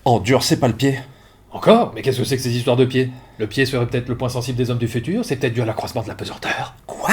En dur, c'est pas le pied. Encore? Mais qu'est-ce que c'est que ces histoires de pieds? Le pied serait peut-être le point sensible des hommes du futur, c'est peut-être dû à l'accroissement de la pesanteur. Quoi?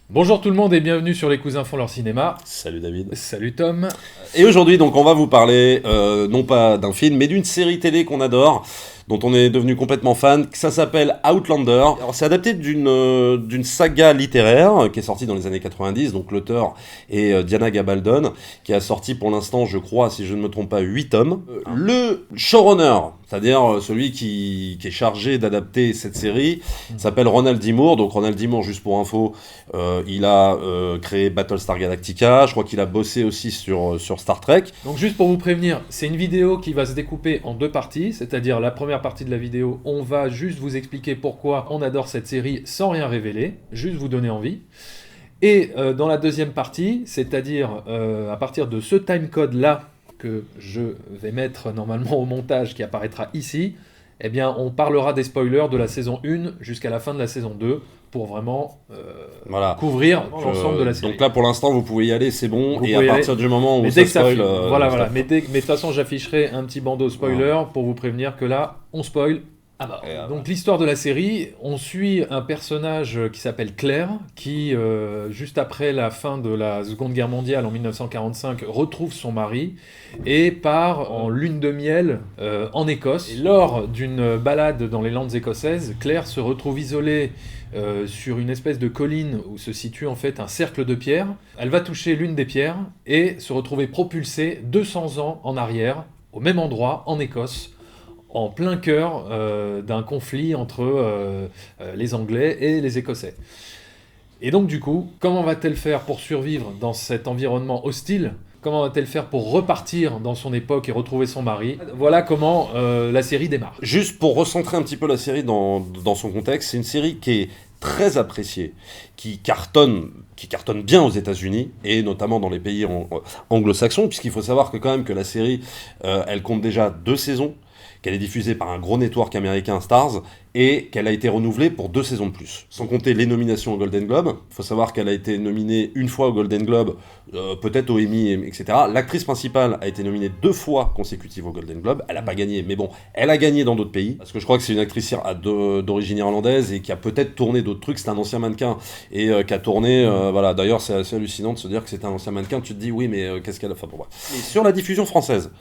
Bonjour tout le monde et bienvenue sur Les Cousins font leur cinéma. Salut David. Salut Tom. Et aujourd'hui, donc, on va vous parler, non pas d'un film, mais d'une série télé qu'on adore, dont on est devenu complètement fan, que ça s'appelle Outlander. Alors, c'est adapté d'une saga littéraire qui est sortie dans les années 90, donc l'auteur est Diana Gabaldon, qui a sorti pour l'instant, je crois, si je ne me trompe pas, 8 tomes. Le showrunner, c'est-à-dire celui qui est chargé d'adapter cette série, s'appelle Ronald D. Moore. Donc Ronald D. Moore, juste pour info, il a créé Battlestar Galactica, je crois qu'il a bossé aussi sur Star Trek. Donc juste pour vous prévenir, c'est une vidéo qui va se découper en deux parties, c'est-à-dire la première partie de la vidéo, on va juste vous expliquer pourquoi on adore cette série sans rien révéler, juste vous donner envie. Et dans la deuxième partie, c'est-à-dire à partir de ce timecode-là que je vais mettre normalement au montage qui apparaîtra ici, eh bien on parlera des spoilers de la saison 1 jusqu'à la fin de la saison 2 pour vraiment couvrir l'ensemble de la série. Donc là pour l'instant vous pouvez y aller, c'est bon, Vous et à partir du moment où ça spoil... voilà. Mais de toute façon j'afficherai un petit bandeau spoiler pour vous prévenir que là on spoil. Donc l'histoire de la série, on suit un personnage qui s'appelle Claire, qui juste après la fin de la Seconde Guerre mondiale en 1945 retrouve son mari et part en lune de miel en Écosse. Et lors d'une balade dans les Landes écossaises, Claire se retrouve isolée sur une espèce de colline où se situe en fait un cercle de pierres. Elle va toucher l'une des pierres et se retrouver propulsée 200 ans en arrière, au même endroit, en Écosse, en plein cœur d'un conflit entre les Anglais et les Écossais. Et donc du coup, comment va-t-elle faire pour survivre dans cet environnement hostile ? Comment va-t-elle faire pour repartir dans son époque et retrouver son mari ? Voilà comment la série démarre. Juste pour recentrer un petit peu la série dans son contexte, c'est une série qui est très appréciée, qui cartonne bien aux États-Unis et notamment dans les pays anglo-saxons, puisqu'il faut savoir que quand même que la série, elle compte déjà 2 saisons, qu'elle est diffusée par un gros network américain, Starz, et qu'elle a été renouvelée pour 2 saisons de plus. Sans compter les nominations au Golden Globe. Il faut savoir qu'elle a été nominée une fois au Golden Globe, peut-être au Emmy, etc. L'actrice principale a été nominée 2 fois consécutives au Golden Globe. Elle n'a pas gagné, mais bon, elle a gagné dans d'autres pays. Parce que je crois que c'est une actrice d'origine irlandaise et qui a peut-être tourné d'autres trucs. C'est un ancien mannequin et qui a tourné... voilà. D'ailleurs, c'est assez hallucinant de se dire que c'est un ancien mannequin. Tu te dis, oui, mais qu'est-ce qu'elle a fait pour moi. Et sur la diffusion française...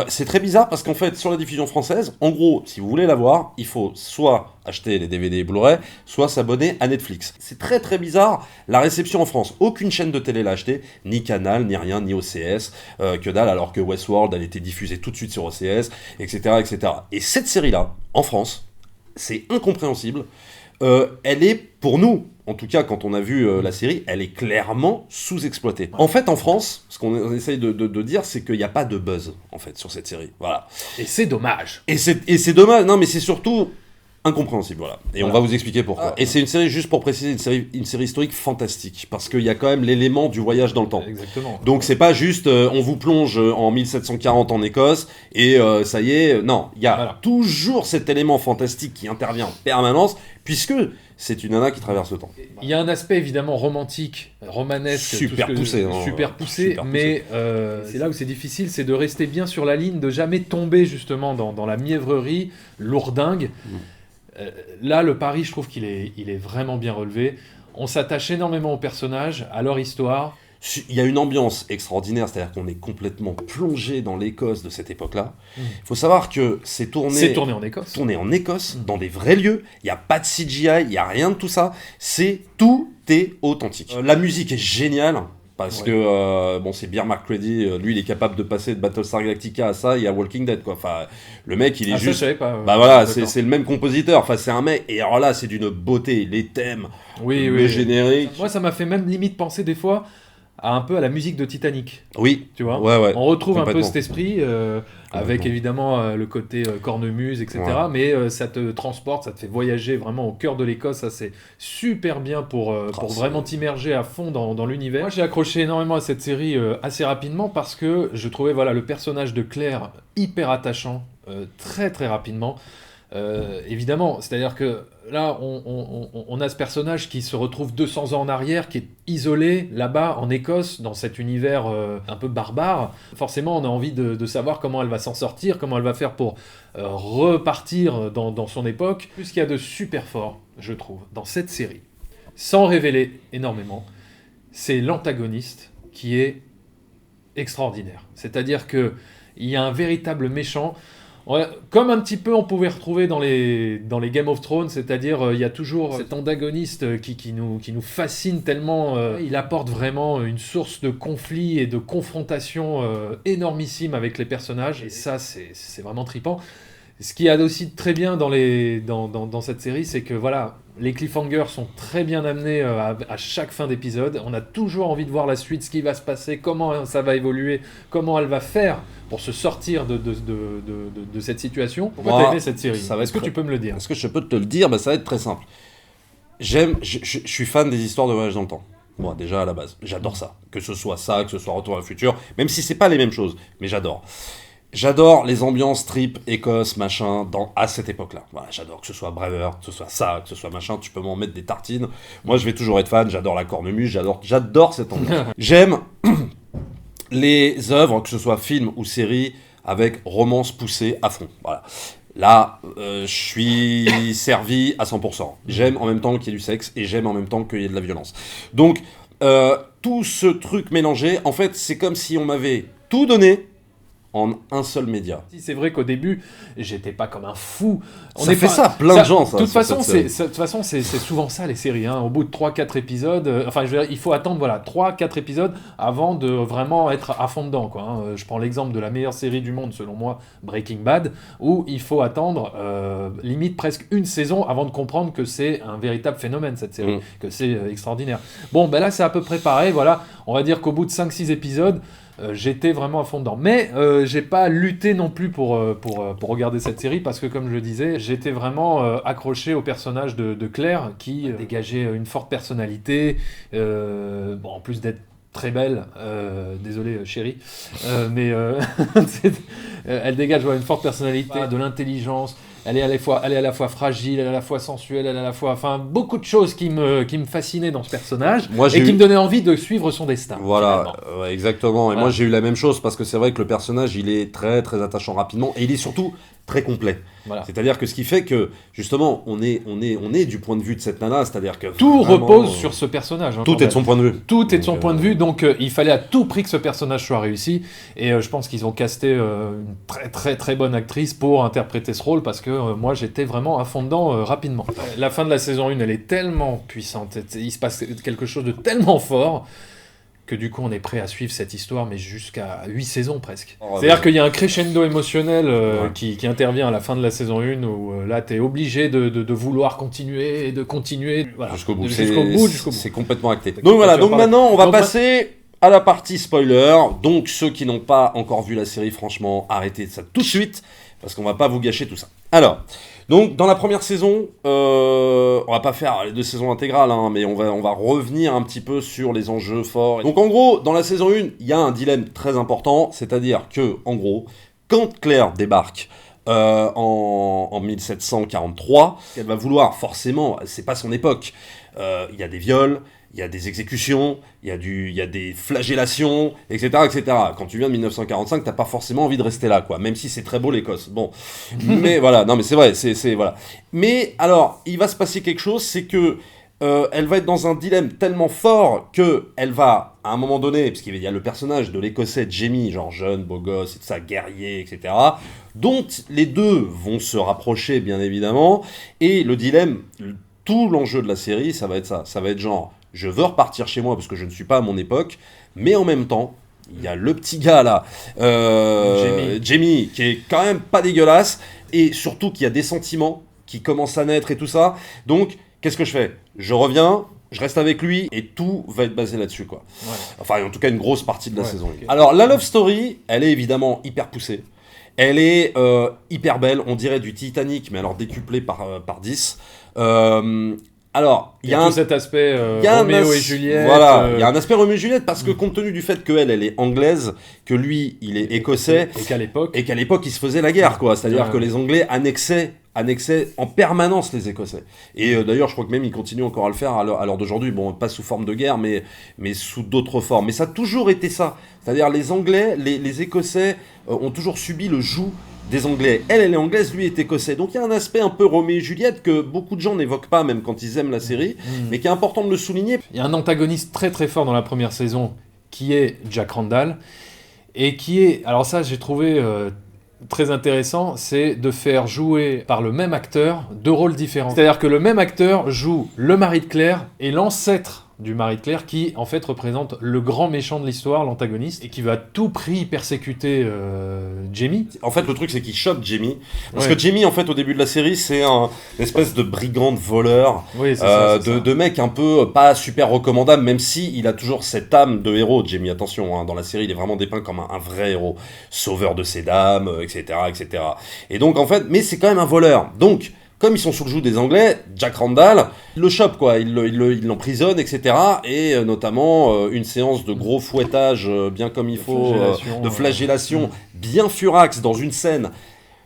c'est très bizarre parce qu'en fait, sur la diffusion française, en gros, si vous voulez la voir, il faut soit acheter les DVD et Blu-ray, soit s'abonner à Netflix. C'est très très bizarre, la réception en France. Aucune chaîne de télé l'a acheté, ni Canal, ni rien, ni OCS, que dalle, alors que Westworld, elle était diffusée tout de suite sur OCS, etc., etc. Et cette série-là, en France, c'est incompréhensible. Elle est, pour nous, en tout cas quand on a vu la série, elle est clairement sous-exploitée. En fait, en France, ce qu'on essaye de dire, c'est qu'il n'y a pas de buzz, en fait, sur cette série. Voilà. Et c'est dommage. Et c'est dommage, non mais c'est surtout incompréhensible, voilà. Et on va vous expliquer pourquoi. Et c'est une série, juste pour préciser, une série historique fantastique, parce qu'il y a quand même l'élément du voyage dans le temps. Exactement. Donc c'est pas juste, on vous plonge en 1740 en Écosse, et ça y est, non, il y a toujours cet élément fantastique qui intervient en permanence, puisque c'est une nana qui traverse le temps. Il y a un aspect évidemment romantique, romanesque, super poussé, mais c'est là où c'est difficile, c'est de rester bien sur la ligne, de jamais tomber justement dans la mièvrerie lourdingue. Là, le pari, je trouve qu'il est vraiment bien relevé. On s'attache énormément aux personnages, à leur histoire. Il y a une ambiance extraordinaire, c'est-à-dire qu'on est complètement plongé dans l'Écosse de cette époque-là. Il faut savoir que c'est tourné en Écosse. Tourné en Écosse, dans des vrais lieux. Il n'y a pas de CGI, il n'y a rien de tout ça. Tout est authentique. La musique est géniale. Parce que, c'est Bear McCready, lui il est capable de passer de Battlestar Galactica à ça et à Walking Dead, quoi. Enfin, le mec il est juste... Ça, je savais pas, voilà, c'est le même compositeur, enfin c'est un mec, et alors là c'est d'une beauté, les thèmes, le générique... Moi ça m'a fait même limite penser des fois un peu à la musique de Titanic. Oui, tu vois. Ouais, on retrouve un peu cet esprit, avec évidemment le côté cornemuse, etc. Mais ça te transporte, ça te fait voyager vraiment au cœur de l'Écosse. Ça c'est super bien pour vraiment t'immerger à fond dans l'univers. Moi j'ai accroché énormément à cette série assez rapidement parce que je trouvais le personnage de Claire hyper attachant, très très rapidement. évidemment, c'est-à-dire que là, on a ce personnage qui se retrouve 200 ans en arrière, qui est isolé là-bas en Écosse, dans cet univers un peu barbare. Forcément, on a envie de savoir comment elle va s'en sortir, comment elle va faire pour repartir dans son époque. Plus qu'il y a de super fort, je trouve, dans cette série, sans révéler énormément, c'est l'antagoniste qui est extraordinaire. C'est-à-dire qu'il y a un véritable méchant. Comme un petit peu on pouvait retrouver dans les Game of Thrones, c'est-à-dire il y a toujours cet antagoniste qui nous fascine tellement, il apporte vraiment une source de conflit et de confrontation énormissime avec les personnages, et ça c'est vraiment trippant. Ce qui est aussi très bien dans cette série, c'est que voilà, les cliffhangers sont très bien amenés à chaque fin d'épisode. On a toujours envie de voir la suite, ce qui va se passer, comment ça va évoluer, comment elle va faire pour se sortir de cette situation. Pourquoi t'as aimé cette série ? Est-ce que tu peux me le dire ? Est-ce que je peux te le dire ? Ça va être très simple. Je suis fan des histoires de voyage dans le temps. Moi, déjà à la base, j'adore ça. Que ce soit Retour à le futur, même si c'est pas les mêmes choses, mais j'adore. J'adore les ambiances trip, Écosse, machin, à cette époque-là. Voilà, j'adore que ce soit Braveheart, que ce soit ça, que ce soit machin, tu peux m'en mettre des tartines. Moi, je vais toujours être fan, j'adore la cornemuse, j'adore cette ambiance. J'aime les œuvres, que ce soit film ou série, avec romance poussée à fond. Voilà. Là, je suis servi à 100%. J'aime en même temps qu'il y ait du sexe et j'aime en même temps qu'il y ait de la violence. Donc, tout ce truc mélangé, en fait, c'est comme si on m'avait tout donné en un seul média. C'est vrai qu'au début, j'étais pas comme un fou. Plein de gens, ça. De toute façon, c'est souvent ça, les séries. Hein. Au bout de 3-4 épisodes, il faut attendre 3-4 épisodes avant de vraiment être à fond dedans. Quoi, hein. Je prends l'exemple de la meilleure série du monde, selon moi, Breaking Bad, où il faut attendre limite presque une saison avant de comprendre que c'est un véritable phénomène, cette série, que c'est extraordinaire. Bon, là, c'est à peu près pareil. Voilà. On va dire qu'au bout de 5-6 épisodes, j'étais vraiment à fond dedans. Mais j'ai pas lutté non plus pour regarder cette série parce que, comme je le disais, j'étais vraiment accroché au personnage de Claire qui dégageait une forte personnalité. En plus d'être très belle, désolé chérie, mais elle dégage une forte personnalité, de l'intelligence. Elle est à la fois fragile, elle est à la fois sensuelle, elle est à la fois... beaucoup de choses qui me fascinaient dans ce personnage qui me donnaient envie de suivre son destin. Voilà, exactement. Et moi, j'ai eu la même chose parce que c'est vrai que le personnage, il est très, très attachant rapidement et il est surtout très complet. Voilà. C'est-à-dire que ce qui fait que, justement, on est du point de vue de cette nana, c'est-à-dire que... Tout repose sur ce personnage. Tout est de son point de vue. Tout est de son point de vue, donc il fallait à tout prix que ce personnage soit réussi. Et je pense qu'ils ont casté une très très très bonne actrice pour interpréter ce rôle, parce que moi j'étais vraiment à fond dedans rapidement. La fin de la saison 1, elle est tellement puissante, il se passe quelque chose de tellement fort, que du coup on est prêt à suivre cette histoire, mais jusqu'à 8 saisons presque. C'est-à-dire qu'il y a un crescendo émotionnel qui intervient à la fin de la saison 1, où là t'es obligé de vouloir continuer et de continuer jusqu'au bout. C'est complètement acté. Donc maintenant on va passer à la partie spoiler. Donc ceux qui n'ont pas encore vu la série, franchement, arrêtez ça tout de suite, parce qu'on va pas vous gâcher tout ça. Alors, donc dans la première saison, on va pas faire les 2 saisons intégrales, mais on va revenir un petit peu sur les enjeux forts. Donc en gros, dans la saison 1, il y a un dilemme très important, c'est-à-dire que, en gros, quand Claire débarque en 1743, elle va vouloir forcément, c'est pas son époque, il y a des viols, il y a des exécutions, il y a des flagellations, etc., etc. Quand tu viens de 1945, t'as pas forcément envie de rester là, quoi. Même si c'est très beau l'Écosse. Bon, mais voilà, non, mais c'est vrai, c'est voilà. Mais alors, il va se passer quelque chose, c'est que elle va être dans un dilemme tellement fort que elle va, à un moment donné, parce qu'il y a le personnage de l'Écossais Jamie, genre jeune, beau gosse, et tout ça, guerrier, etc., dont les deux vont se rapprocher, bien évidemment. Et le dilemme, tout l'enjeu de la série, ça va être ça. Ça va être genre, je veux repartir chez moi parce que je ne suis pas à mon époque, mais en même temps, il y a le petit gars là, Jamie, qui est quand même pas dégueulasse, et surtout qu'il y a des sentiments qui commencent à naître et tout ça. Donc, qu'est-ce que je fais ? Je reviens, je reste avec lui, et tout va être basé là-dessus, quoi. Ouais. Enfin, en tout cas, une grosse partie de la saison. Okay. Alors, la love story, elle est évidemment hyper poussée. Elle est hyper belle, on dirait du Titanic, mais alors décuplé par 10. Alors, il y a tout cet aspect Roméo et Juliette. Voilà, il y a un aspect Roméo et Juliette parce que compte tenu du fait qu'elle est anglaise, que lui, il est écossais, et qu'à l'époque, il se faisait la guerre, quoi. C'est-à-dire que les Anglais annexaient en permanence les Écossais. Et d'ailleurs, je crois que même ils continuent encore à le faire à l'heure d'aujourd'hui. Bon, pas sous forme de guerre, mais sous d'autres formes. Mais ça a toujours été ça. C'est-à-dire les Anglais, les Écossais ont toujours subi le joug des Anglais. Elle est anglaise, lui est écossais. Donc il y a un aspect un peu Roméo et Juliette que beaucoup de gens n'évoquent pas, même quand ils aiment la série, mais qui est important de le souligner. Il y a un antagoniste très très fort dans la première saison, qui est Jack Randall, et qui est... Alors ça, j'ai trouvé très intéressant, c'est de faire jouer par le même acteur 2 rôles différents. C'est-à-dire que le même acteur joue le mari de Claire et l'ancêtre du mari de Claire, qui en fait représente le grand méchant de l'histoire, l'antagoniste, et qui va à tout prix persécuter Jamie. En fait, le truc, c'est qu'il chope Jamie. Parce que Jamie, en fait, au début de la série, c'est une espèce de brigand de voleur, de mec un peu pas super recommandable, même si il a toujours cette âme de héros, Jamie. Attention, hein, dans la série, il est vraiment dépeint comme un vrai héros, sauveur de ses dames, etc., etc. Et donc, en fait, mais c'est quand même un voleur. Donc, comme ils sont sous le joug des Anglais, Jack Randall, il le chope, quoi, il l'emprisonne, etc. Et notamment une séance de gros fouettage bien comme il faut, de flagellation, bien furax dans une scène,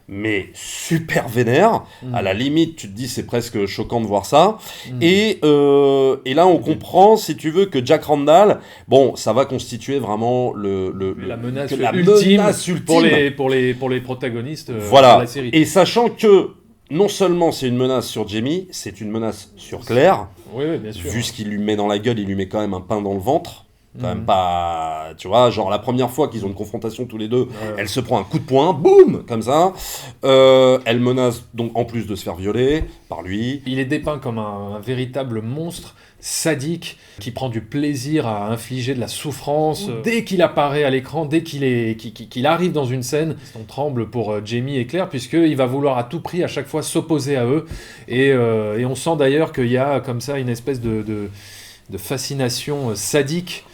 mais super vénère. À la limite, tu te dis, c'est presque choquant de voir ça. Et là, on comprend, si tu veux, que Jack Randall, bon, ça va constituer vraiment la menace ultime pour les protagonistes de la série. Et sachant que non seulement c'est une menace sur Jamie, c'est une menace sur Claire. Oui, bien sûr. Vu ce qu'il lui met dans la gueule, il lui met quand même un pain dans le ventre. Quand même pas... Tu vois, genre la première fois qu'ils ont une confrontation tous les deux, elle se prend un coup de poing, boum, comme ça. Elle menace donc en plus de se faire violer par lui. Il est dépeint comme un véritable monstre sadique qui prend du plaisir à infliger de la souffrance. Dès qu'il apparaît à l'écran, dès qu'il arrive dans une scène, on tremble pour Jamie et Claire, puisqu'il va vouloir à tout prix à chaque fois s'opposer à eux. Et on sent d'ailleurs qu'il y a comme ça une espèce de fascination sadique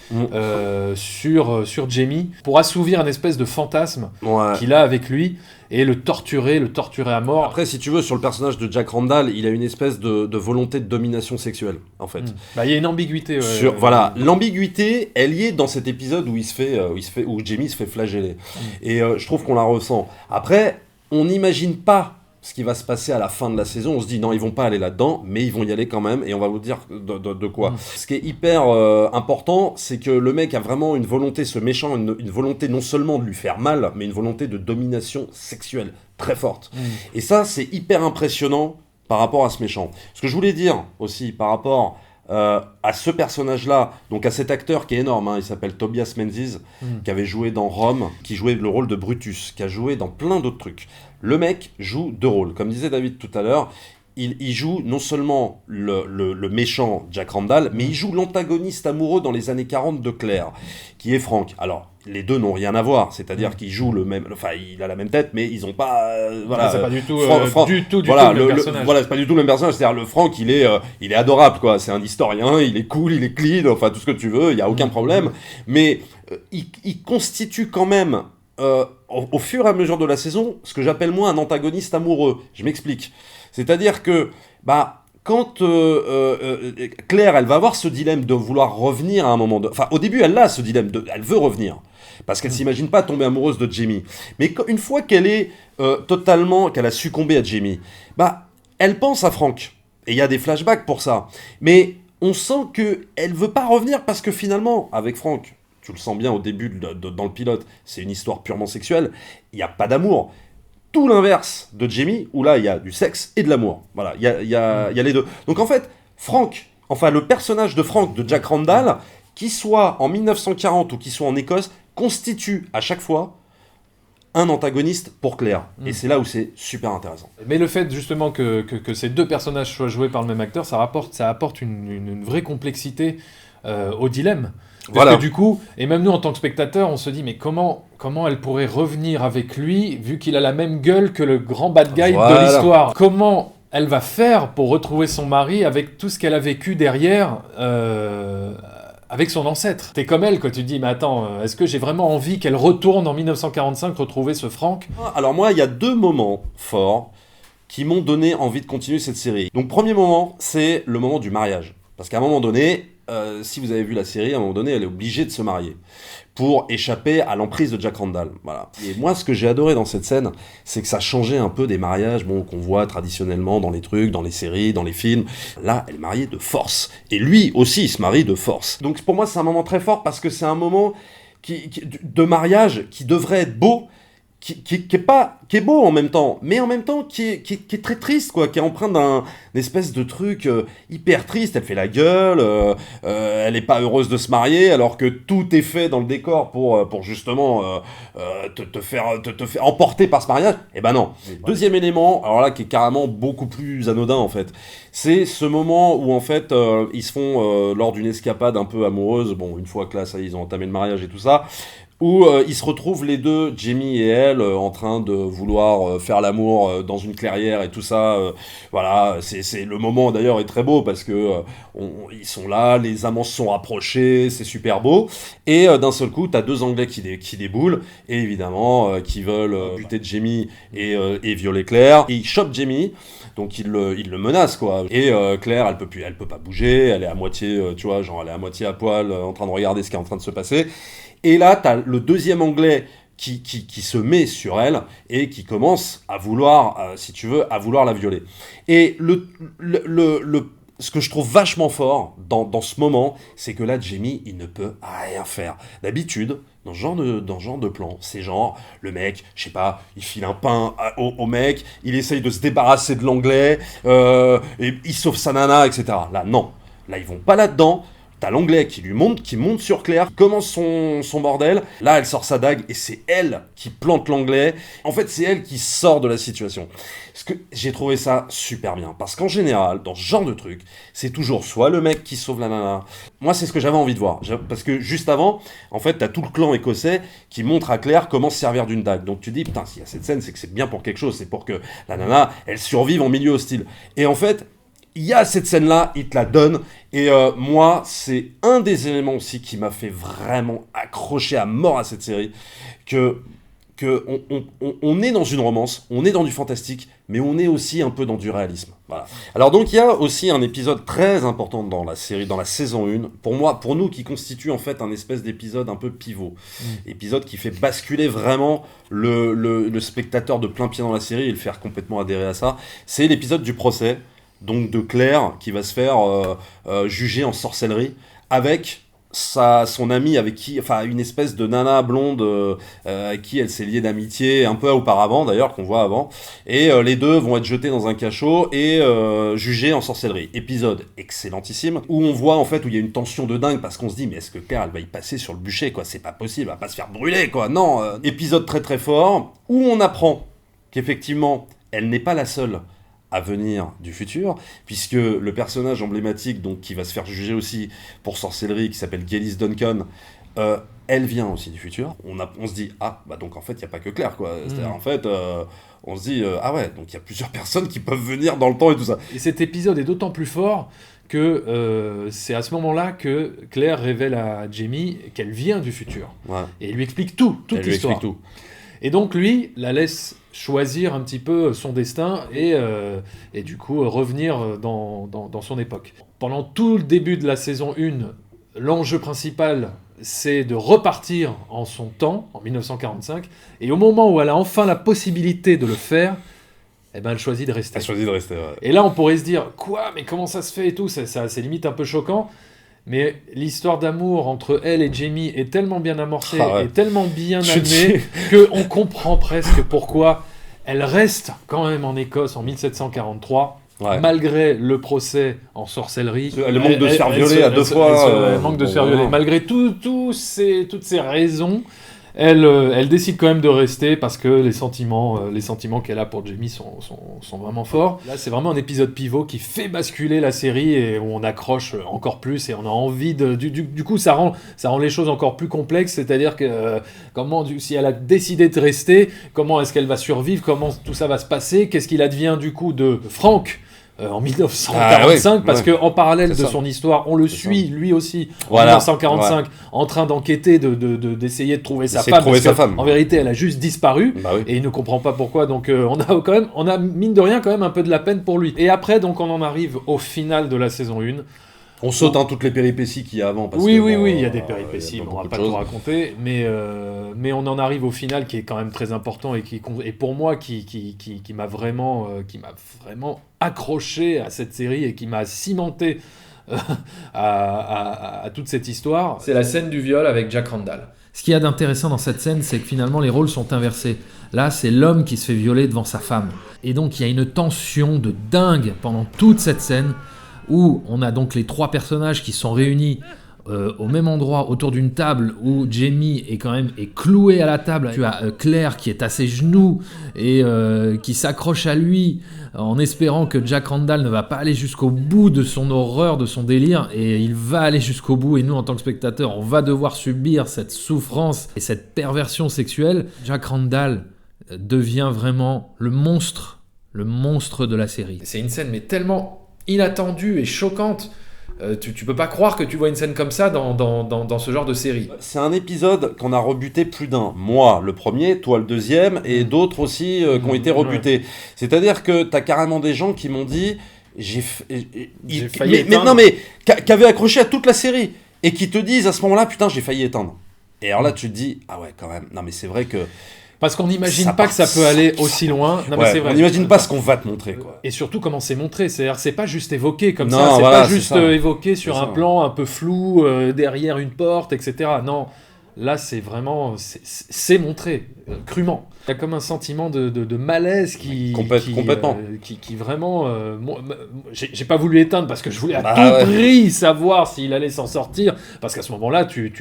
sur Jamie, pour assouvir un espèce de fantasme qu'il a avec lui, et le torturer à mort. Après, si tu veux, sur le personnage de Jack Randall, il a une espèce de volonté de domination sexuelle, en fait. Il y a une ambiguïté. Voilà, l'ambiguïté, elle y est dans cet épisode où où Jamie se fait flageller. Et je trouve qu'on la ressent. Après, on n'imagine pas ce qui va se passer à la fin de la saison. On se dit non, ils vont pas aller là-dedans, mais ils vont y aller quand même, et on va vous dire de quoi. Ce qui est hyper important, c'est que le mec a vraiment une volonté, ce méchant, une volonté non seulement de lui faire mal, mais une volonté de domination sexuelle très forte. Et ça, c'est hyper impressionnant par rapport à ce méchant. Ce que je voulais dire aussi par rapport à ce personnage-là, donc à cet acteur qui est énorme, il s'appelle Tobias Menzies, qui avait joué dans Rome, qui jouait le rôle de Brutus, qui a joué dans plein d'autres trucs. Le mec joue 2 rôles. Comme disait David tout à l'heure, il joue non seulement le méchant Jack Randall, mais il joue l'antagoniste amoureux dans les années 40 de Claire, qui est Frank. Alors, les deux n'ont rien à voir, c'est-à-dire qu'il joue le même... Enfin, il a la même tête, mais ils n'ont pas... c'est pas du tout, le même personnage. Voilà, c'est pas du tout le même personnage. C'est-à-dire, le Frank, il est adorable, quoi. C'est un historien, il est cool, il est clean, enfin, tout ce que tu veux, il n'y a aucun problème. Mais il constitue quand même... au fur et à mesure de la saison, ce que j'appelle moi un antagoniste amoureux. Je m'explique. C'est-à-dire que, quand Claire, elle va avoir ce dilemme de vouloir revenir à un moment... Enfin, au début, elle a ce dilemme, elle veut revenir. Parce qu'elle s'imagine pas tomber amoureuse de Jamie. Mais une fois qu'elle est qu'elle a succombé à Jamie, elle pense à Frank. Et il y a des flashbacks pour ça. Mais on sent qu'elle veut pas revenir parce que finalement, avec Frank... Tu le sens bien au début dans le pilote, c'est une histoire purement sexuelle, il n'y a pas d'amour. Tout l'inverse de Jamie, où là il y a du sexe et de l'amour. Voilà, il y a les deux. Donc en fait, le personnage de Frank, de Jack Randall, qu'il soit en 1940 ou qu'il soit en Écosse, constitue à chaque fois un antagoniste pour Claire. Et c'est là où c'est super intéressant. Mais le fait justement que ces 2 personnages soient joués par le même acteur, ça apporte une vraie complexité au dilemme. Parce que du coup, et même nous en tant que spectateurs, on se dit mais comment elle pourrait revenir avec lui vu qu'il a la même gueule que le grand bad guy de l'histoire. Comment elle va faire pour retrouver son mari avec tout ce qu'elle a vécu derrière avec son ancêtre. T'es comme elle, quoi. Tu te dis mais attends, est-ce que j'ai vraiment envie qu'elle retourne en 1945 retrouver ce Frank ? Alors moi, il y a 2 moments forts qui m'ont donné envie de continuer cette série. Donc premier moment, c'est le moment du mariage. Parce qu'à un moment donné, si vous avez vu la série, à un moment donné, elle est obligée de se marier pour échapper à l'emprise de Jack Randall. Voilà. Et moi, ce que j'ai adoré dans cette scène, c'est que ça changeait un peu des mariages qu'on voit traditionnellement dans les trucs, dans les séries, dans les films. Là, elle est mariée de force. Et lui aussi, il se marie de force. Donc pour moi, c'est un moment très fort parce que c'est un moment de mariage qui devrait être beau, qui est beau en même temps, mais en même temps qui est très triste, quoi, qui est empreint d'un espèce de truc hyper triste. Elle fait la gueule, elle est pas heureuse de se marier, alors que tout est fait dans le décor pour justement te faire emporter par ce mariage. Eh ben non. Deuxième élément, alors là qui est carrément beaucoup plus anodin en fait, c'est ce moment où en fait ils se font lors d'une escapade un peu amoureuse, bon une fois que là ça ils ont entamé le mariage et tout ça, où ils se retrouvent les deux, Jamie et elle, en train de vouloir faire l'amour dans une clairière et tout ça. Voilà, c'est le moment d'ailleurs est très beau parce que ils sont là, les amants se sont rapprochés, c'est super beau. Et d'un seul coup, t'as deux Anglais qui déboulent et évidemment qui veulent buter Jamie et violer Claire. Et ils chopent Jamie. Donc il le menace quoi. Et Claire, elle peut pas bouger, elle est à moitié, tu vois, genre elle est à moitié à poil, en train de regarder ce qui est en train de se passer. Et là, t'as le deuxième Anglais qui se met sur elle et qui commence à vouloir, si tu veux, à vouloir la violer. Et ce que je trouve vachement fort dans ce moment, c'est que là, Jamie, il ne peut rien faire. D'habitude, dans ce genre de plan, c'est genre, le mec, je sais pas, il file un pain au mec, il essaye de se débarrasser de l'Anglais, et il sauve sa nana, etc. Là, non. Là, ils vont pas là-dedans. T'as l'Anglais qui monte sur Claire, commence son bordel. Là, elle sort sa dague et c'est elle qui plante l'Anglais. En fait, c'est elle qui sort de la situation. J'ai trouvé ça super bien. Parce qu'en général, dans ce genre de truc, c'est toujours soit le mec qui sauve la nana. Moi, c'est ce que j'avais envie de voir. Parce que juste avant, en fait, t'as tout le clan écossais qui montre à Claire comment se servir d'une dague. Donc tu dis, putain, s'il y a cette scène, c'est que c'est bien pour quelque chose. C'est pour que la nana, elle survive en milieu hostile. Et en fait, il y a cette scène-là, il te la donne, et moi, c'est un des éléments aussi qui m'a fait vraiment accrocher à mort à cette série, on est dans une romance, on est dans du fantastique, mais on est aussi un peu dans du réalisme. Voilà. Alors donc il y a aussi un épisode très important dans la série, dans la saison 1, pour nous qui constitue en fait un espèce d'épisode un peu pivot, épisode qui fait basculer vraiment le spectateur de plein pied dans la série et le faire complètement adhérer à ça. C'est l'épisode du procès. Donc de Claire qui va se faire juger en sorcellerie avec son amie avec qui, enfin une espèce de nana blonde avec qui elle s'est liée d'amitié un peu auparavant d'ailleurs qu'on voit avant, et les deux vont être jetés dans un cachot et jugés en sorcellerie. Épisode excellentissime où on voit en fait où il y a une tension de dingue parce qu'on se dit mais est-ce que Claire elle va y passer sur le bûcher quoi, c'est pas possible, elle va pas se faire brûler quoi, non. Épisode très très fort où on apprend qu'effectivement elle n'est pas la seule à venir du futur, puisque le personnage emblématique donc, qui va se faire juger aussi pour sorcellerie, qui s'appelle Gillis Duncan, elle vient aussi du futur. On se dit, ah, bah donc en fait, il n'y a pas que Claire, quoi. C'est-à-dire, en fait, on se dit, ah ouais, donc il y a plusieurs personnes qui peuvent venir dans le temps et tout ça. Et cet épisode est d'autant plus fort que c'est à ce moment-là que Claire révèle à Jamie qu'elle vient du futur. Ouais. Et elle lui explique toute l'histoire. Lui explique tout. Et donc lui la laisse choisir un petit peu son destin et du coup revenir dans son époque. Pendant tout le début de la saison 1, l'enjeu principal c'est de repartir en son temps, en 1945, et au moment où elle a enfin la possibilité de le faire, eh ben elle choisit de rester. Elle choisit de rester, ouais. Et là on pourrait se dire, quoi, mais comment ça se fait et tout, c'est limite un peu choquant. Mais l'histoire d'amour entre elle et Jamie est tellement bien amorcée et tellement bien amenée qu'on comprend presque pourquoi elle reste quand même en Écosse en 1743, malgré le procès en sorcellerie. Elle manque de se faire violer à deux fois. Elle manque de se faire violer. Malgré toutes ces raisons, elle décide quand même de rester parce que les sentiments qu'elle a pour Jamie sont vraiment forts. Là, c'est vraiment un épisode pivot qui fait basculer la série et où on accroche encore plus et on a envie de... Du coup, ça rend les choses encore plus complexes, c'est-à-dire que si elle a décidé de rester, comment est-ce qu'elle va survivre, comment tout ça va se passer, qu'est-ce qu'il advient du coup de Frank, en 1945, parce qu'en parallèle de ça. son histoire, on le suit, lui aussi, en Voilà. 1945, en train d'enquêter, d'essayer de trouver sa femme. Trouver sa femme. En vérité, elle a juste disparu, Bah oui. et il ne comprend pas pourquoi. Donc on a mine de rien quand même un peu de la peine pour lui. Et après, donc on en arrive au final de la saison 1. On saute toutes les péripéties qu'il y a avant. Parce Oui, que, il y a des péripéties, il y a on va beaucoup pas de choses. tout raconter, mais on en arrive au final qui est quand même très important et pour moi qui m'a vraiment accroché à cette série et qui m'a cimenté à toute cette histoire. C'est la scène du viol avec Jack Randall. Ce qu'il y a d'intéressant dans cette scène, c'est que finalement les rôles sont inversés. Là, c'est l'homme qui se fait violer devant sa femme. Et donc il y a une tension de dingue pendant toute cette scène où on a donc les trois personnages qui sont réunis au même endroit autour d'une table où Jamie est cloué à la table. Tu as Claire qui est à ses genoux et qui s'accroche à lui en espérant que Jack Randall ne va pas aller jusqu'au bout de son horreur, de son délire, et il va aller jusqu'au bout, et nous en tant que spectateurs on va devoir subir cette souffrance et cette perversion sexuelle. Jack Randall devient vraiment le monstre de la série. C'est une scène mais tellement inattendue et choquante. Tu peux pas croire que tu vois une scène comme ça dans ce genre de série. C'est un épisode qu'on a rebuté plus d'un. Moi, le premier, toi, le deuxième, et d'autres aussi qui ont été rebutés. C'est-à-dire que t'as carrément des gens qui m'ont dit... J'ai failli éteindre. Mais qui avaient accroché à toute la série. Et qui te disent à ce moment-là, putain, j'ai failli éteindre. Et alors là, tu te dis, ah ouais, quand même. Non, mais c'est vrai que... Parce qu'on n'imagine pas que ça peut aller aussi loin. Non, mais c'est vrai. On n'imagine pas ce qu'on va te montrer, quoi. Et surtout comment c'est montré. C'est-à-dire, c'est pas juste évoqué comme Non, ça. C'est voilà, pas juste évoqué sur C'est un ça. plan un peu flou, derrière une porte, etc. Non, là, c'est vraiment... C'est montré, crûment. Il y a comme un sentiment de malaise Complètement. Qui vraiment... j'ai pas voulu éteindre parce que je voulais à tout ouais. prix savoir s'il allait s'en sortir. Parce qu'à ce moment-là, tu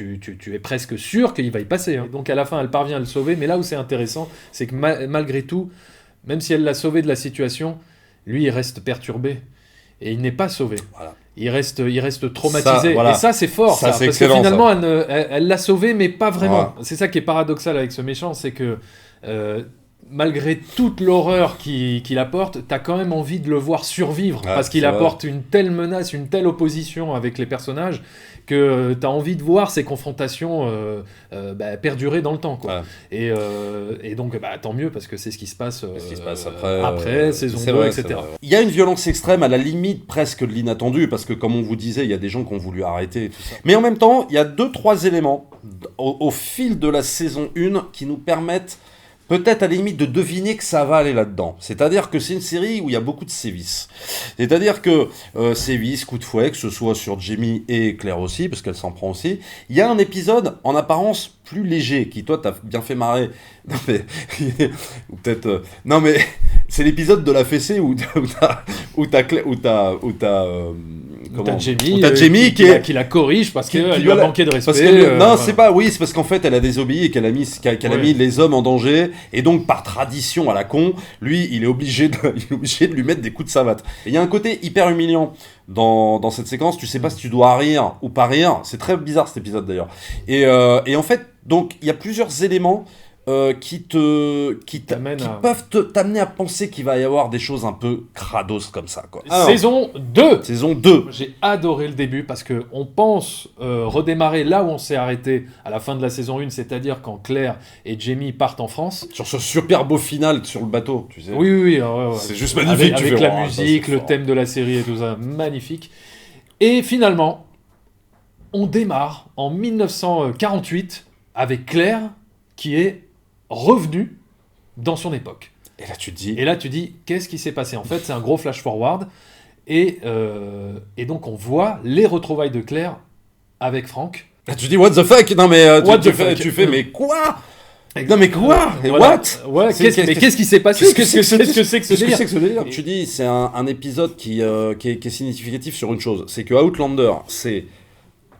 es presque sûr qu'il va y passer. Hein. Donc à la fin, elle parvient à le sauver. Mais là où c'est intéressant, c'est que malgré tout, même si elle l'a sauvé de la situation, lui, il reste perturbé. Et il n'est pas sauvé. Voilà. Il reste traumatisé. Ça, voilà. Et ça, c'est fort. Ça, c'est parce excellent, que finalement, ça. elle l'a sauvé, mais pas vraiment. Voilà. C'est ça qui est paradoxal avec ce méchant, c'est que malgré toute l'horreur qu'il apporte, t'as quand même envie de le voir survivre. Parce qu'il apporte une telle menace, une telle opposition avec les personnages, que t'as envie de voir ces confrontations perdurer dans le temps, quoi. Ouais. Et donc tant mieux, parce que c'est ce qui se passe, après saison 2, vrai, etc. Il y a une violence extrême, à la limite presque de l'inattendu, parce que comme on vous disait, il y a des gens qui ont voulu arrêter et tout ça. Mais en même temps, il y a 2-3 éléments au fil de la saison 1 qui nous permettent peut-être à la limite de deviner que ça va aller là-dedans. C'est-à-dire que c'est une série où il y a beaucoup de sévices. C'est-à-dire que sévices, coups de fouet, que ce soit sur Jamie et Claire aussi, parce qu'elle s'en prend aussi. Il y a un épisode en apparence plus léger, qui toi t'as bien fait marrer. Non mais... ou peut-être... non mais... c'est l'épisode de la fessée où t'as Jamie qui la corrige parce qu'elle lui a manqué de respect. Non, c'est pas... Oui, c'est parce qu'en fait, elle a désobéi et qu'elle a mis les hommes en danger. Et donc, par tradition à la con, lui, il est obligé de lui mettre des coups de savate. Et il y a un côté hyper humiliant dans cette séquence. Tu sais pas si tu dois rire ou pas rire. C'est très bizarre, cet épisode, d'ailleurs. Et en fait, donc, il y a plusieurs éléments qui peuvent t'amener à penser qu'il va y avoir des choses un peu crados comme ça, quoi. Saison 2. Saison 2. J'ai adoré le début parce que on pense redémarrer là où on s'est arrêté à la fin de la saison 1, c'est-à-dire quand Claire et Jamie partent en France. Sur ce super beau final sur le bateau, tu sais. Oui. C'est juste magnifique. Avec la musique, le thème de la série et tout ça, magnifique. Et finalement, on démarre en 1948 avec Claire qui est revenue dans son époque. Et là, tu dis... qu'est-ce qui s'est passé ? En fait, c'est un gros flash-forward. Et donc, on voit les retrouvailles de Claire avec Frank. Là, tu dis, what the fuck ? Non, mais tu fais, mais quoi ? Non, mais quoi ? Voilà. What ? Qu'est-ce qui s'est passé ? Qu'est-ce que c'est que ce délire ? Tu dis, c'est un épisode qui est significatif sur une chose. C'est que Outlander, c'est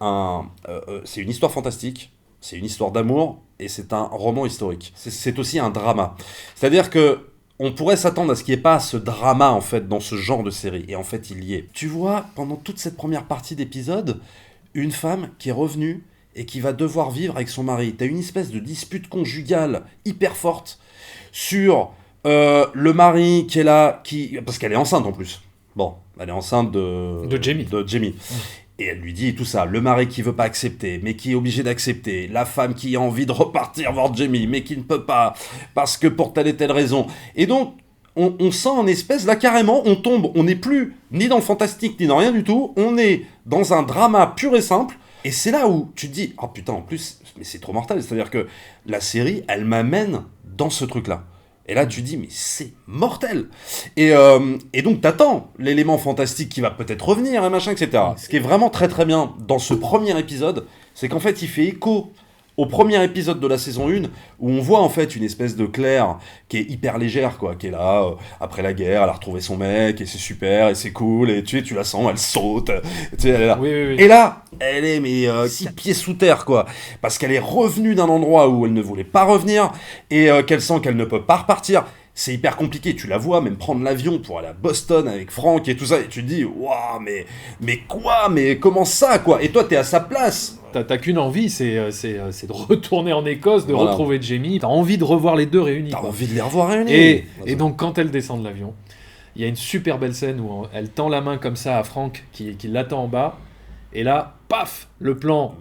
une histoire fantastique. C'est une histoire d'amour et c'est un roman historique. C'est aussi un drama. C'est-à-dire que on pourrait s'attendre à ce qu'il n'y ait pas ce drama en fait dans ce genre de série. Et en fait, il y est. Tu vois, pendant toute cette première partie d'épisode, une femme qui est revenue et qui va devoir vivre avec son mari. T'as une espèce de dispute conjugale hyper forte sur le mari qui est là, parce qu'elle est enceinte en plus. Bon, elle est enceinte De Jamie. Et elle lui dit tout ça, le mari qui veut pas accepter, mais qui est obligé d'accepter, la femme qui a envie de repartir voir Jamie, mais qui ne peut pas, parce que pour telle et telle raison. Et donc, on sent un espèce, là carrément, on n'est plus ni dans le fantastique, ni dans rien du tout, on est dans un drama pur et simple, et c'est là où tu te dis, oh putain, en plus, mais c'est trop mortel, c'est-à-dire que la série, elle m'amène dans ce truc-là. Et là, tu dis, mais c'est mortel. Et donc, t'attends l'élément fantastique qui va peut-être revenir, et machin, etc. Ce qui est vraiment très très bien dans ce premier épisode, c'est qu'en fait, il fait écho au premier épisode de la saison 1, où on voit en fait une espèce de Claire qui est hyper légère, quoi, qui est là, après la guerre, elle a retrouvé son mec, et c'est super, et c'est cool, et tu la sens, elle saute, tu sais, elle est là. Oui. Et là, elle est 6 pieds sous terre, quoi, parce qu'elle est revenue d'un endroit où elle ne voulait pas revenir, et qu'elle sent qu'elle ne peut pas repartir. C'est hyper compliqué, tu la vois même prendre l'avion pour aller à Boston avec Frank et tout ça, et tu te dis, waouh, mais quoi, mais comment ça, quoi. Et toi, t'es à sa place. T'as qu'une envie, c'est de retourner en Écosse, de retrouver Jamie. T'as envie de revoir les deux réunis. T'as quoi. envie de les revoir réunis. Et donc, quand elle descend de l'avion, il y a une super belle scène où elle tend la main comme ça à Frank qui l'attend en bas. Et là, paf, le plan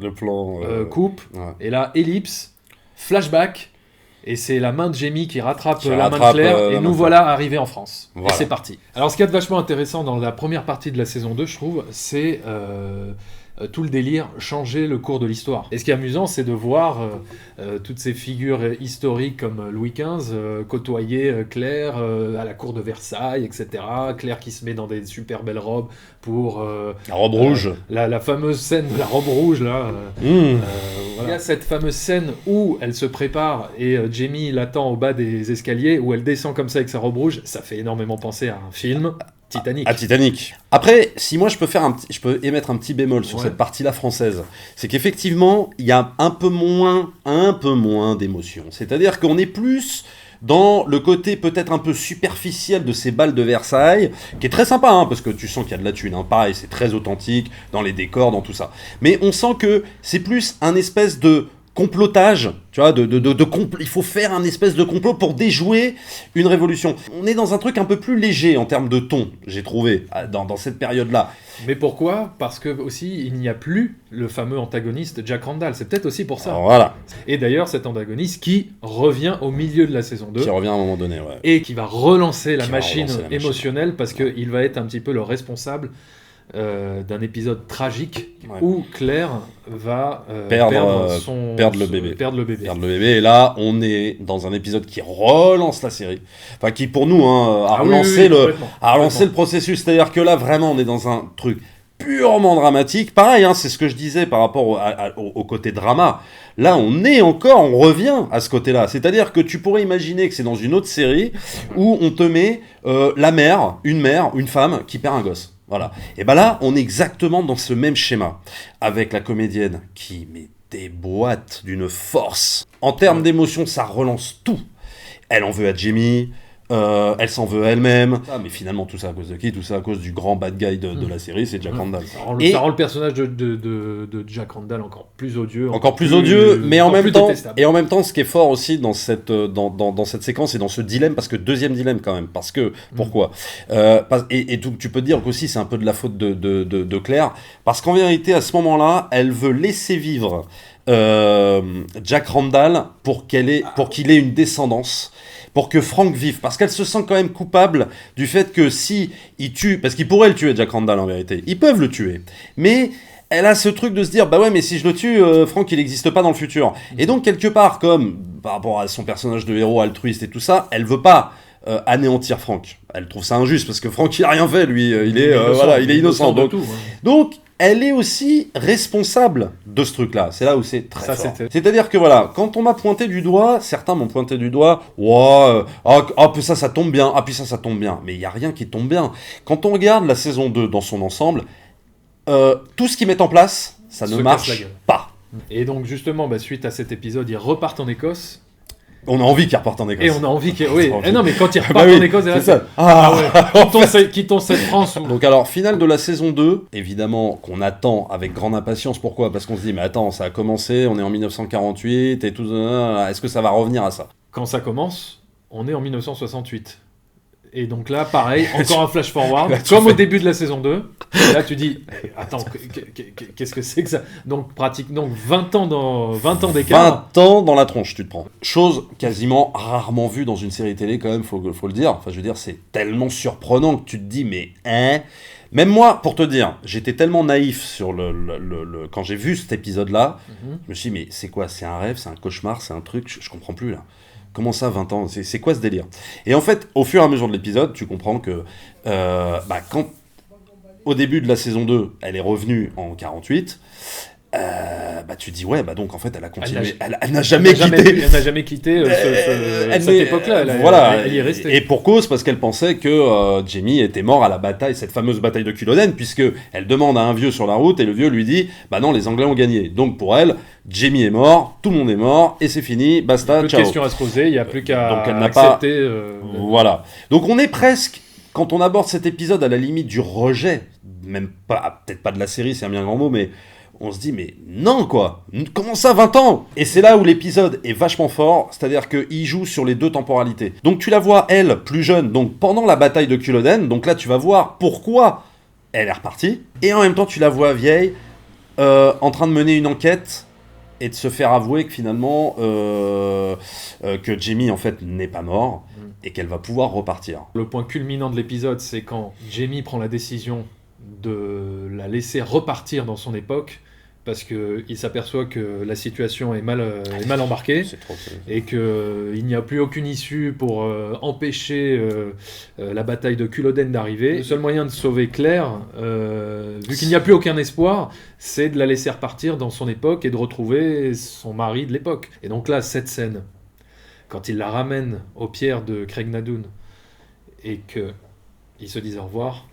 coupe. Ouais. Et là, ellipse, flashback. Et c'est la main de Jamie qui rattrape la main de Claire. Et nous voilà arrivés en France. Voilà. Et c'est parti. Alors, ce qui est vachement intéressant dans la première partie de la saison 2, je trouve, c'est tout le délire, changer le cours de l'histoire. Et ce qui est amusant, c'est de voir toutes ces figures historiques comme Louis XV côtoyer Claire à la cour de Versailles, etc. Claire qui se met dans des super belles robes pour... la robe rouge. La fameuse scène de la robe rouge, là. Voilà. Il y a cette fameuse scène où elle se prépare et Jamie l'attend au bas des escaliers, où elle descend comme ça avec sa robe rouge. Ça fait énormément penser à un film... Titanic. À Titanic. Après, si moi je peux émettre un petit bémol sur cette partie-là française, c'est qu'effectivement, il y a un peu moins d'émotion. C'est-à-dire qu'on est plus dans le côté peut-être un peu superficiel de ces balles de Versailles, qui est très sympa, hein, parce que tu sens qu'il y a de la thune. Hein. Pareil, c'est très authentique dans les décors, dans tout ça. Mais on sent que c'est plus un espèce de complotage, tu vois, il faut faire un espèce de complot pour déjouer une révolution. On est dans un truc un peu plus léger en termes de ton, j'ai trouvé, dans cette période-là. Mais pourquoi ? Parce que aussi, il n'y a plus le fameux antagoniste Jack Randall. C'est peut-être aussi pour ça. Alors, voilà. Et d'ailleurs, cet antagoniste qui revient au milieu de la saison 2. Qui revient à un moment donné, ouais. Et qui va relancer la machine émotionnelle, parce qu'il va être un petit peu le responsable d'un épisode tragique où Claire va perdre le bébé. Et là, on est dans un épisode qui relance la série. Enfin, qui pour nous a relancé le processus. C'est-à-dire que là, vraiment, on est dans un truc purement dramatique. Pareil, hein, c'est ce que je disais par rapport au côté drama. Là, on revient à ce côté-là. C'est-à-dire que tu pourrais imaginer que c'est dans une autre série où on te met une femme qui perd un gosse. Voilà. Et ben là, on est exactement dans ce même schéma, avec la comédienne qui déboîte d'une force. En termes d'émotion, ça relance tout. Elle en veut à Jamie, elle s'en veut à elle-même. Ah, mais finalement, tout ça à cause de qui ? Tout ça à cause du grand bad guy de la série, c'est Jack Randall. Ça rend le personnage de Jack Randall encore plus odieux. Mais en même temps, ce qui est fort aussi dans cette séquence et dans ce dilemme, parce que deuxième dilemme quand même, parce que, pourquoi et tu peux dire qu'aussi c'est un peu de la faute de Claire, parce qu'en vérité, à ce moment-là, elle veut laisser vivre Jack Randall pour qu'il ait une descendance, pour que Frank vive, parce qu'elle se sent quand même coupable du fait que si il tue, parce qu'ils pourraient le tuer, Jack Randall, en vérité, ils peuvent le tuer, mais elle a ce truc de se dire, bah ouais, mais si je le tue, Frank, il n'existe pas dans le futur. Et donc, quelque part, comme par rapport à son personnage de héros altruiste et tout ça, elle veut pas anéantir Frank. Elle trouve ça injuste, parce que Frank, il a rien fait, lui, il est innocent. Donc, elle est aussi responsable de ce truc-là. C'est là où c'est très fort. C'est-à-dire que voilà, quand on m'a pointé du doigt, certains m'ont pointé du doigt, puis ça tombe bien, puis ça tombe bien. Mais il n'y a rien qui tombe bien. Quand on regarde la saison 2 dans son ensemble, tout ce qu'ils mettent en place, ça ne marche pas. Et donc justement, suite à cet épisode, ils repartent en Écosse. On a envie qu'ils repartent en Écosse. Et on a envie qu'ils... Oui, non, mais quand ils repartent en Écosse... c'est ça. Quittons cette France. Donc alors, finale de la saison 2, évidemment, qu'on attend avec grande impatience. Pourquoi ? Parce qu'on se dit, mais attends, ça a commencé, on est en 1948, et tout, est-ce que ça va revenir à ça ? Quand ça commence, on est en 1968. Et donc là, pareil, encore un flash forward, comme au début de la saison 2. Et là, tu dis, attends, qu'est-ce que c'est que ça? Donc, pratiquement 20 ans d'écart. 20 ans dans la tronche, tu te prends. Chose quasiment rarement vue dans une série télé, quand même, faut le dire. Enfin, je veux dire, c'est tellement surprenant que tu te dis, mais Même moi, pour te dire, j'étais tellement naïf sur quand j'ai vu cet épisode-là, je me suis dit, mais c'est quoi? C'est un rêve? C'est un cauchemar? C'est un truc? Je comprends plus, là. Comment ça, 20 ans? C'est quoi ce délire? Et en fait, au fur et à mesure de l'épisode, tu comprends que quand, au début de la saison 2, elle est revenue en 48, tu dis, ouais, donc en fait, elle a continué. Elle n'a jamais quitté. Elle n'a jamais quitté cette époque-là. Elle y est restée. Et pour cause, parce qu'elle pensait que Jamie était mort à la bataille, cette fameuse bataille de Culloden, puisqu'elle demande à un vieux sur la route, et le vieux lui dit, non, les Anglais ont gagné. Donc pour elle, Jamie est mort, tout le monde est mort, et c'est fini, basta, ciao. Plus de questions à se poser, il n'y a plus qu'à accepter. Voilà. Donc on est presque, quand on aborde cet épisode, à la limite du rejet, même pas, peut-être pas de la série, c'est un bien grand mot, mais on se dit, mais non, quoi, comment ça, 20 ans? Et c'est là où l'épisode est vachement fort, c'est-à-dire qu'il joue sur les deux temporalités. Donc tu la vois, elle, plus jeune, donc pendant la bataille de Culloden, donc là tu vas voir pourquoi elle est repartie, et en même temps tu la vois vieille, en train de mener une enquête, et de se faire avouer que finalement, que Jamie, en fait, n'est pas mort, et qu'elle va pouvoir repartir. Le point culminant de l'épisode, c'est quand Jamie prend la décision de la laisser repartir dans son époque, parce qu'il s'aperçoit que la situation est mal embarquée, et qu'il n'y a plus aucune issue pour empêcher la bataille de Culloden d'arriver. Le seul moyen de sauver Claire, vu qu'il n'y a plus aucun espoir, c'est de la laisser repartir dans son époque et de retrouver son mari de l'époque. Et donc là, cette scène, quand il la ramène aux pierres de Craig Nadoun, et qu'ils se disent au revoir,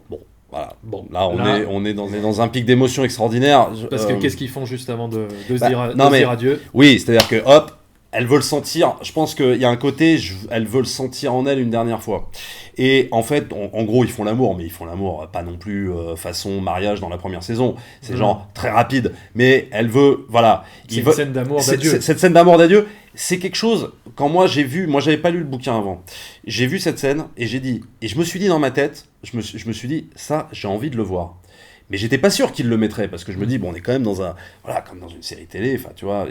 voilà. Bon, là, on est dans un pic d'émotion extraordinaire. Parce que qu'est-ce qu'ils font juste avant de se dire adieu? Oui, c'est-à-dire que hop, elle veut le sentir. Je pense qu'il y a un côté, elle veut le sentir en elle une dernière fois. Et en fait, en gros, ils font l'amour, mais ils font l'amour pas non plus façon mariage dans la première saison. C'est genre très rapide. Mais elle veut, voilà. C'est une scène d'amour d'adieu. Cette scène d'amour d'adieu, c'est quelque chose. Quand moi j'avais pas lu le bouquin avant. J'ai vu cette scène et je me suis dit dans ma tête, je me suis dit, ça, j'ai envie de le voir. Mais j'étais pas sûr qu'il le mettrait parce que je me dis, on est quand même comme dans une série télé, enfin, tu vois.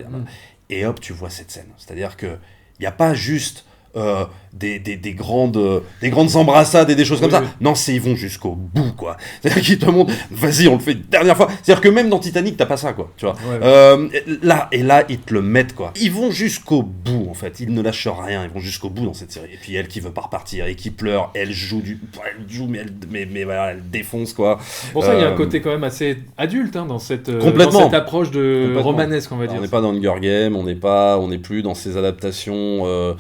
Et hop, tu vois cette scène. C'est-à-dire que il y a pas juste des grandes embrassades et des choses comme ça. Non, ils vont jusqu'au bout, quoi. C'est-à-dire qu'ils te montrent, vas-y, on le fait une dernière fois. C'est-à-dire que même dans Titanic, t'as pas ça, quoi. Tu vois. Là, ils te le mettent, quoi. Ils vont jusqu'au bout, en fait. Ils ne lâchent rien. Ils vont jusqu'au bout dans cette série. Et puis elle qui veut pas repartir et qui pleure, elle joue, mais voilà, elle défonce, quoi. Pour ça, il y a un côté quand même assez adulte dans cette approche de romanesque, on va dire. On n'est pas dans Hunger Games, on n'est plus dans ces adaptations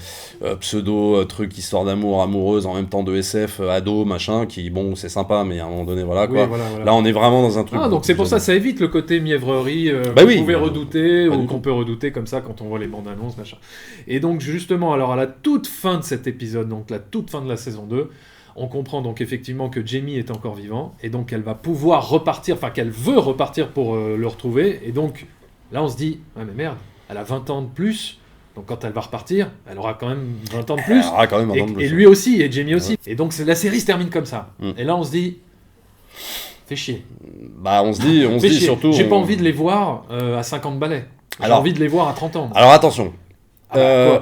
pseudo truc histoire d'amour amoureuse en même temps de SF ado machin qui c'est sympa mais à un moment donné voilà quoi. Voilà. Là on est vraiment dans un truc. Donc c'est pour ça évite le côté mièvrerie qu'on pouvait redouter ou qu'on peut redouter comme ça quand on voit les bandes annonces machin. Et donc justement alors à la toute fin de cet épisode, donc la toute fin de la saison 2, on comprend donc effectivement que Jamie est encore vivant et donc elle va pouvoir repartir, enfin qu'elle veut repartir pour le retrouver, et donc là on se dit mais merde, elle a 20 ans de plus. Donc quand elle va repartir, elle aura quand même 20 ans de plus. Et lui aussi, et Jamie aussi. Et donc la série se termine comme ça. Et là on se dit, fais chier. On se dit surtout... J'ai pas envie de les voir à 50 balais. J'ai envie de les voir à 30 ans. Alors attention.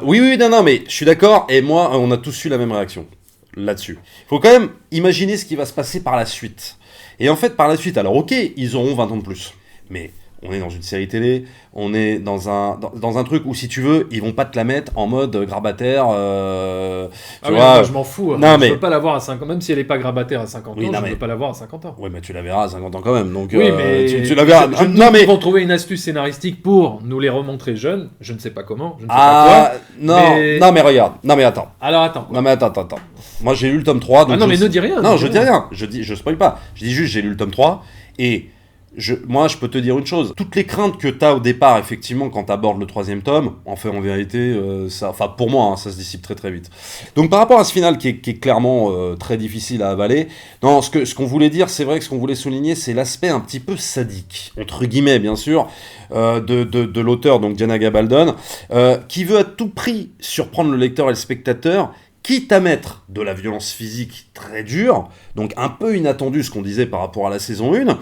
Oui, non, mais je suis d'accord. Et moi, on a tous eu la même réaction là-dessus. Il faut quand même imaginer ce qui va se passer par la suite. Et en fait, par la suite, alors ok, ils auront 20 ans de plus. Mais... on est dans une série télé, on est dans un truc où, si tu veux, ils vont pas te la mettre en mode grabataire. Moi, je m'en fous. Je veux pas la voir à 50 ans, même si elle est pas grabataire à 50 ans, je veux pas la voir à 50 ans. Oui, mais tu la verras à 50 ans quand même. Donc, mais tu la verras. Ils vont trouver une astuce scénaristique pour nous les remontrer jeunes. Je ne sais pas comment, je ne sais pas quoi. Non, mais regarde. Non, mais attends. Alors attends. Non, mais attends. Moi, j'ai lu le tome 3. Donc mais ne dis rien. Non, je dis rien. Je spoil pas. Je dis juste, j'ai lu le tome 3 et... Moi, je peux te dire une chose. Toutes les craintes que tu as au départ, effectivement, quand tu abordes le 3e tome, en vérité, pour moi, ça se dissipe très très vite. Donc, par rapport à ce final qui est clairement très difficile à avaler, ce qu'on voulait dire, c'est vrai que ce qu'on voulait souligner, c'est l'aspect un petit peu sadique, entre guillemets, bien sûr, de l'auteur, donc Diana Gabaldon, qui veut à tout prix surprendre le lecteur et le spectateur, quitte à mettre de la violence physique très dure, donc un peu inattendu ce qu'on disait par rapport à la saison 1,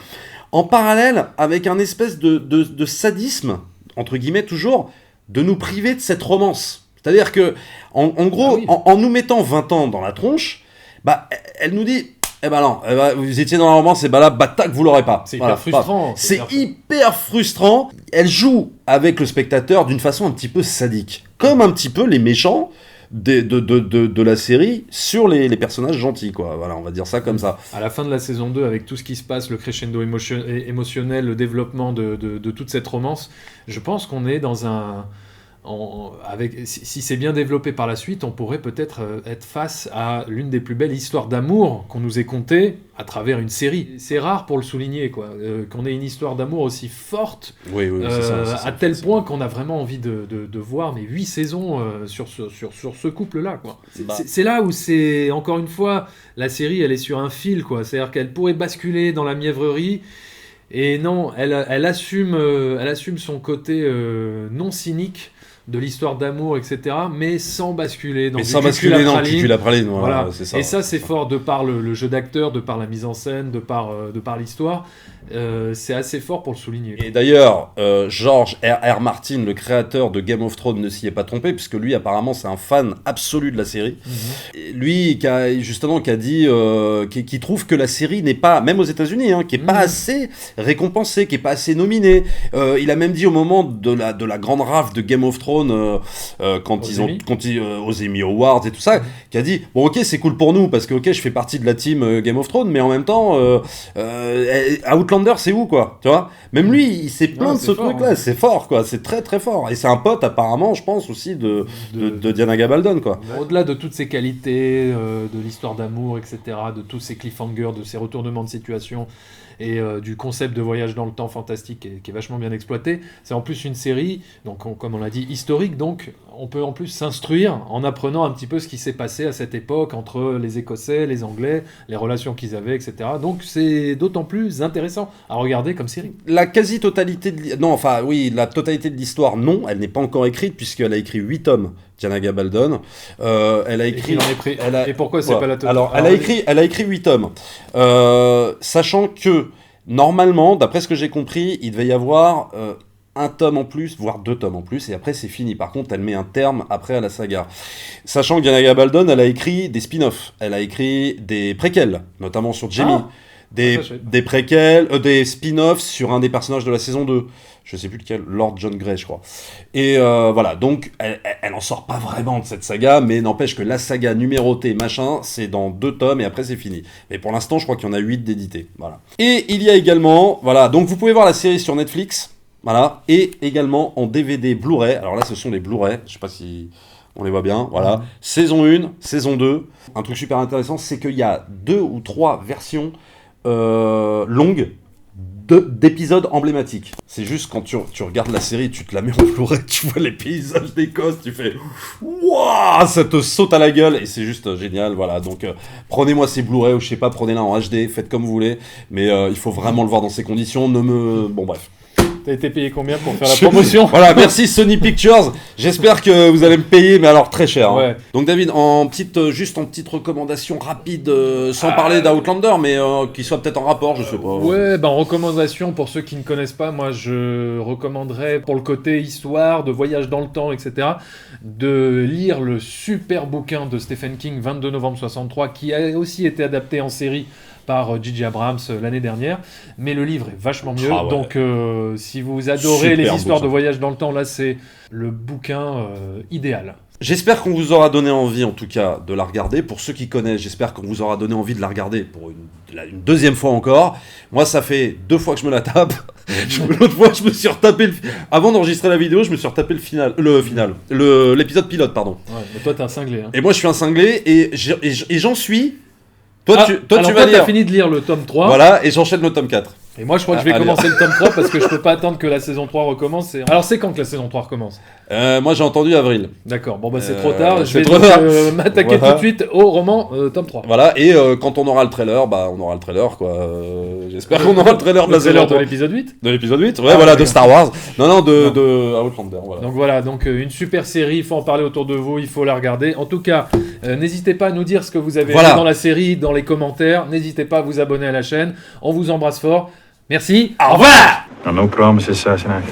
en parallèle avec un espèce de sadisme, entre guillemets toujours, de nous priver de cette romance. C'est-à-dire que, en gros, en nous mettant 20 ans dans la tronche, bah, elle nous dit... Eh ben non, vous étiez dans la romance, et ben là, tac, vous l'aurez pas. C'est hyper frustrant. C'est hyper frustrant. Elle joue avec le spectateur d'une façon un petit peu sadique. Comme un petit peu les méchants de la série sur les personnages gentils, quoi. Voilà, on va dire ça comme ça. À la fin de la saison 2, avec tout ce qui se passe, le crescendo émotionnel, le développement de toute cette romance, je pense qu'on est dans un... si c'est bien développé par la suite, on pourrait peut-être être face à l'une des plus belles histoires d'amour qu'on nous ait contées à travers une série. C'est rare pour le souligner, quoi, qu'on ait une histoire d'amour aussi forte, oui, c'est ça, à tel point qu'on a vraiment envie de voir 8 saisons sur ce couple-là, quoi. C'est là où c'est, encore une fois, la série, elle est sur un fil, quoi. C'est-à-dire qu'elle pourrait basculer dans la mièvrerie. Et non, elle assume son côté non cynique de l'histoire d'amour, etc., mais sans basculer dans le cucul-à-praline. Voilà. C'est ça. Et ça, c'est fort de par le jeu d'acteur, de par la mise en scène, de par l'histoire. C'est assez fort pour le souligner. Et d'ailleurs, George R.R. Martin, le créateur de Game of Thrones, ne s'y est pas trompé, puisque lui, apparemment, c'est un fan absolu de la série. Et lui, qui a dit, qui trouve que la série n'est pas, même aux États-Unis, qui est pas assez récompensée, qui est pas assez nominée. Il a même dit au moment de la grande rafle de Game of Thrones, aux Emmy Awards et tout ça, qui a dit, bon, ok, c'est cool pour nous, parce que ok, je fais partie de la team Game of Thrones, mais en même temps, Outlander, c'est où, quoi, tu vois, même lui il s'est plaint de ce truc là, c'est fort, quoi, c'est très très fort, et c'est un pote apparemment, je pense aussi de Diana Gabaldon, quoi. Au-delà de toutes ses qualités, de l'histoire d'amour, etc., de tous ces cliffhangers, de ces retournements de situation et du concept de voyage dans le temps fantastique qui est vachement bien exploité, c'est en plus une série, donc comme on l'a dit, historique, donc on peut en plus s'instruire en apprenant un petit peu ce qui s'est passé à cette époque entre les Écossais, les Anglais, les relations qu'ils avaient, etc. Donc c'est d'autant plus intéressant à regarder comme série. La quasi-totalité la totalité de l'histoire, non, elle n'est pas encore écrite, puisqu'elle a écrit 8 tomes, Diana Gabaldon. Elle a écrit... Et pourquoi c'est pas la totalité? Alors, elle a écrit 8 tomes. Sachant que, normalement, d'après ce que j'ai compris, il devait y avoir... un tome en plus, voire 2 tomes en plus, et après c'est fini. Par contre, elle met un terme après à la saga. Sachant que Diana Gabaldon, elle a écrit des spin-offs, elle a écrit des préquels, notamment sur Jamie, des préquels, des spin-offs sur un des personnages de la saison 2. Je sais plus lequel, Lord John Grey, je crois. Et voilà, donc elle en sort pas vraiment de cette saga, mais n'empêche que la saga numérotée, machin, c'est dans 2 tomes et après c'est fini. Mais pour l'instant, je crois qu'il y en a 8 d'édités. Voilà. Et il y a également, voilà, donc vous pouvez voir la série sur Netflix. Voilà, et également en DVD Blu-ray. Alors là, ce sont les Blu-ray, je sais pas si on les voit bien, voilà. Saison 1, saison 2. Un truc super intéressant, c'est qu'il y a 2 ou 3 versions longues d'épisodes emblématiques. C'est juste quand tu regardes la série, tu te la mets en Blu-ray, tu vois les paysages d'Écosse, tu fais waouh, ça te saute à la gueule et c'est juste génial, voilà. Donc prenez-moi ces Blu-ray ou je sais pas, prenez-la en HD, faites comme vous voulez, mais il faut vraiment le voir dans ces conditions. Bon bref. T'as été payé combien pour faire la promotion? Voilà, merci Sony Pictures. J'espère que vous allez me payer, mais alors très cher. Ouais. Hein. Donc David, juste en petite recommandation rapide, sans parler d'Outlander, mais qui soit peut-être en rapport, je sais pas. Ouais, en recommandation pour ceux qui ne connaissent pas, moi je recommanderais pour le côté histoire, de voyage dans le temps, etc., de lire le super bouquin de Stephen King, 22 novembre 63, qui a aussi été adapté en série par J.J. Abrams l'année dernière, mais le livre est vachement mieux, donc si vous adorez les histoires de voyage dans le temps, là c'est le bouquin idéal. J'espère qu'on vous aura donné envie, en tout cas, de la regarder. Pour ceux qui connaissent, j'espère qu'on vous aura donné envie de la regarder pour une deuxième fois encore. Moi, ça fait 2 fois que je me la tape. L'autre fois, je me suis retapé avant d'enregistrer la vidéo, je me suis retapé l'épisode pilote, pardon. Ouais, mais toi, t'es un cinglé. Hein. Et moi, je suis un cinglé, et j'en suis... Toi, tu vas lire. T'as fini de lire le tome 3. Voilà, et j'enchaîne le tome 4. Et moi, je crois que je vais commencer le tome 3 parce que je peux pas attendre que la saison 3 recommence. Alors, c'est quand que la saison 3 recommence? Moi, j'ai entendu avril. D'accord, bon, c'est trop tard. Je vais m'attaquer tout de suite au roman tome 3. Voilà, et quand on aura le trailer, on aura le trailer, quoi. J'espère qu'on aura le trailer de la saison 3. De l'épisode 8 De l'épisode 8, ouais, voilà, de Star Wars. Non, de Outlander, voilà. Donc voilà, une super série, il faut en parler autour de vous, il faut la regarder. En tout cas, N'hésitez pas à nous dire ce que vous avez Voilà. aimé dans la série, dans les commentaires. N'hésitez pas à vous abonner à la chaîne. On vous embrasse fort. Merci. Au revoir. No promises, Sassenach.